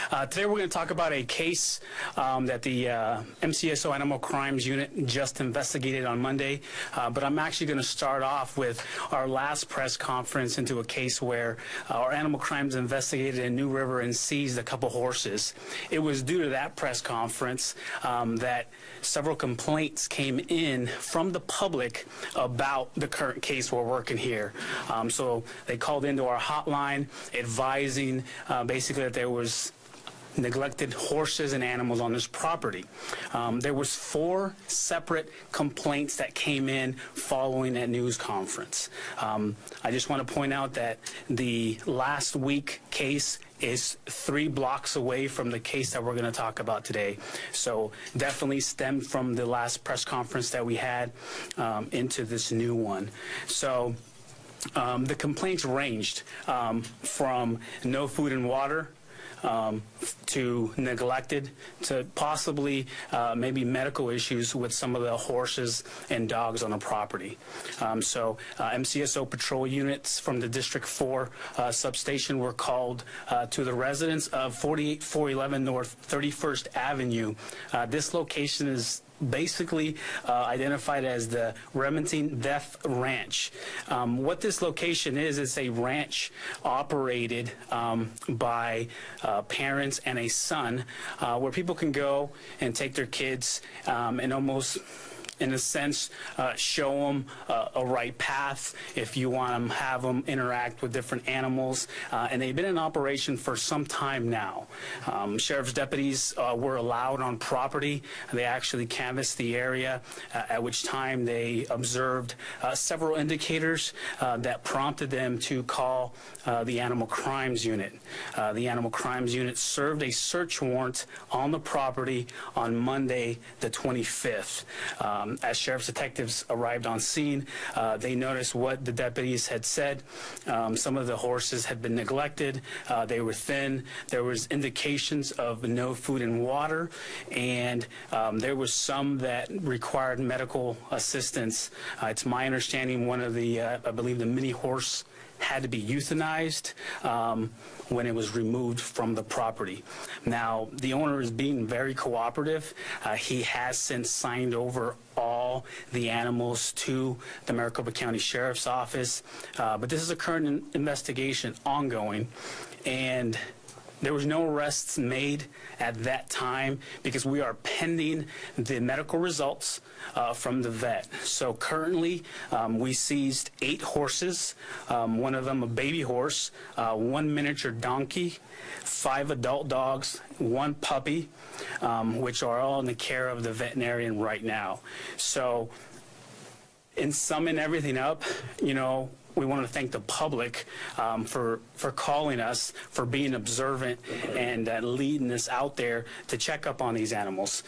Today we're going to talk about a case that the MCSO Animal Crimes Unit just investigated on Monday, but I'm actually going to start off with our last press conference into a case where our Animal Crimes investigated in New River and seized a couple horses. It was due to that press conference that several complaints came in from the public about the current case we're working here. So they called into our hotline advising basically that there was neglected horses and animals on this property. There was 4 separate complaints that came in following that news conference. I just want to point out that the last week case is 3 blocks away from the case that we're going to talk about today. So definitely stemmed from the last press conference that we had into this new one. So the complaints ranged from no food and water, to neglected, to possibly maybe medical issues with some of the horses and dogs on the property. So MCSO patrol units from the District 4 substation were called to the residents of 48411 North 31st Avenue. This location is basically identified as the Remington Death Ranch. What this location is, it's a ranch operated by parents and a son where people can go and take their kids and almost, in a sense, show them a right path if you want to have them interact with different animals. And they've been in operation for some time now. Sheriff's deputies were allowed on property. They actually canvassed the area, at which time they observed several indicators that prompted them to call the Animal Crimes Unit. The Animal Crimes Unit served a search warrant on the property on Monday, the 25th. As sheriff's detectives arrived on scene, they noticed what the deputies had said. Some of the horses had been neglected. They were thin. There was indications of no food and water, and there was some that required medical assistance. It's my understanding one of the, I believe the mini horse had to be euthanized when it was removed from the property. Now, the owner is being very cooperative. He has since signed over all the animals to the Maricopa County Sheriff's Office, but this is a current investigation ongoing, and there was no arrests made at that time because we are pending the medical results from the vet. So currently we seized 8 horses, one of them a baby horse, 1 miniature donkey, 5 adult dogs, 1 puppy, which are all in the care of the veterinarian right now. So in summing everything up, you know, we want to thank the public for calling us, for being observant and leading us out there to check up on these animals.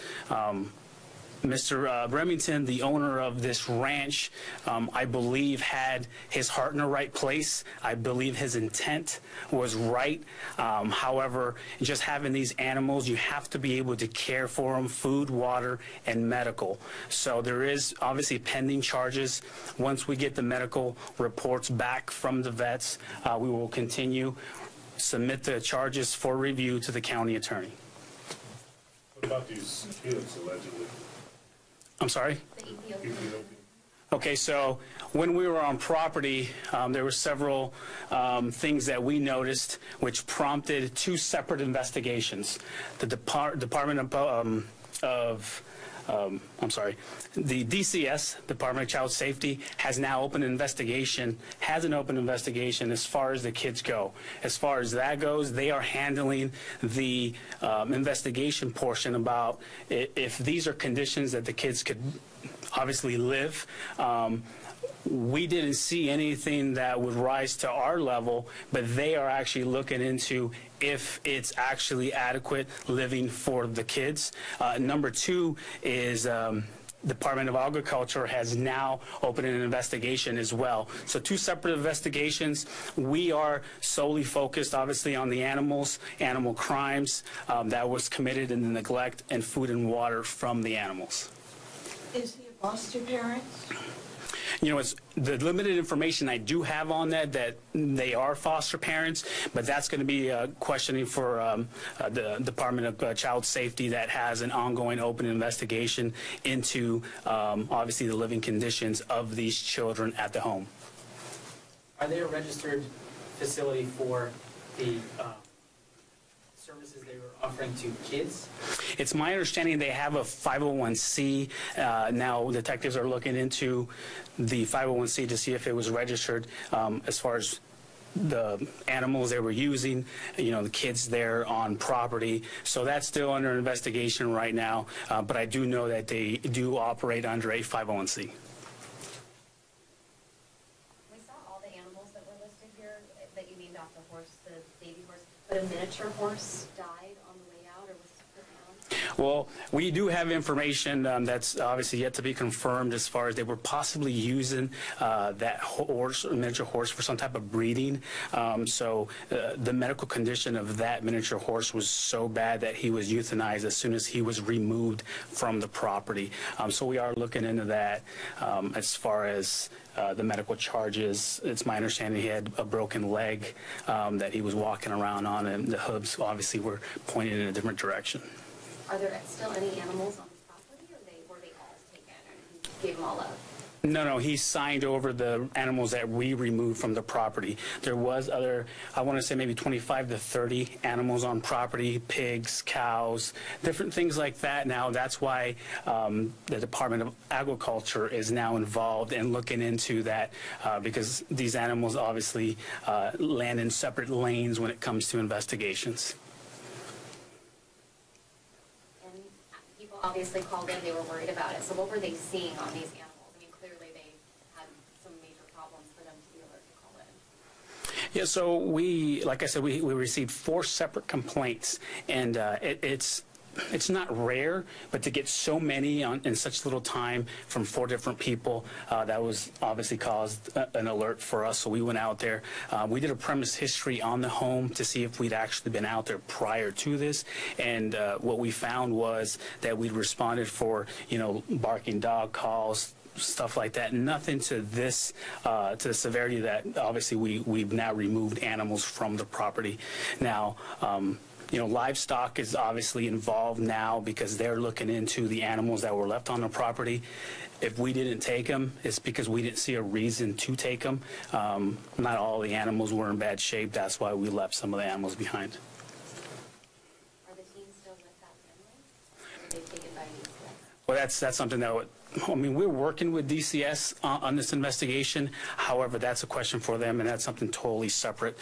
Mr. Remington, the owner of this ranch, I believe had his heart in the right place. I believe his intent was right. However, just having these animals, you have to be able to care for them, food, water, and medical. So there is obviously pending charges. Once we get the medical reports back from the vets, we will continue, submit the charges for review to the county attorney. What about these kids, allegedly? I'm sorry? The Ethiopian. Okay, so when we were on property, there were several things that we noticed which prompted 2 separate investigations. The Department of the DCS, Department of Child Safety, has now opened an investigation, has an open investigation as far as the kids go. As far as that goes, they are handling the investigation portion about if these are conditions that the kids could obviously live. We didn't see anything that would rise to our level, but they are actually looking into if it's actually adequate living for the kids. Number 2 is Department of Agriculture has now opened an investigation as well. So 2 separate investigations. We are solely focused, obviously, on the animals, animal crimes that was committed in the neglect and food and water from the animals. Is he a foster parent? You know, it's the limited information I do have on that they are foster parents, but that's going to be questioning for the Department of Child Safety that has an ongoing open investigation into obviously the living conditions of these children at the home. Are they a registered facility for the services they were offering to kids? It's my understanding they have a 501c. Now detectives are looking into the 501c to see if it was registered as far as the animals they were using, you know, the kids there on property. So that's still under investigation right now, but I do know that they do operate under a 501c. That you named off the horse, the baby horse, but a miniature horse died on the way out or was put down? Well, we do have information that's obviously yet to be confirmed as far as they were possibly using that horse, miniature horse, for some type of breeding. So the medical condition of that miniature horse was so bad that he was euthanized as soon as he was removed from the property. So we are looking into that as far as the medical charges. It's my understanding he had a broken leg that he was walking around on, and the hooves obviously were pointed in a different direction. Are there still any animals on the property, or were they all taken, and he gave them all up? No, he signed over the animals that we removed from the property. There was other, I want to say maybe 25 to 30 animals on property, pigs, cows, different things like that. Now, that's why the Department of Agriculture is now involved in looking into that because these animals obviously land in separate lanes when it comes to investigations. And people obviously called in, they were worried about it. So what were they seeing on these animals? Clearly they had some major problems for them to be alert to call in. Yeah, so we, like I said, we received 4 separate complaints, and it's not rare, but to get so many in such little time from 4 different people, that was obviously caused an alert for us. So we went out there. We did a premise history on the home to see if we'd actually been out there prior to this, and what we found was that we'd responded for, barking dog calls, stuff like that. Nothing to this, to the severity that obviously we've now removed animals from the property. Now, livestock is obviously involved now because they're looking into the animals that were left on the property. If we didn't take them, it's because we didn't see a reason to take them. Not all the animals were in bad shape. That's why we left some of the animals behind. Are the teens still with that family? Or were they taken by DCS? Well, that's something that we're working with DCS on this investigation. However, that's a question for them, and that's something totally separate.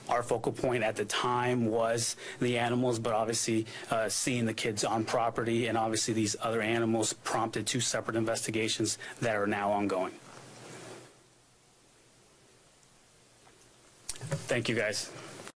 Our focal point at the time was the animals, but obviously seeing the kids on property and obviously these other animals prompted 2 separate investigations that are now ongoing. Thank you, guys.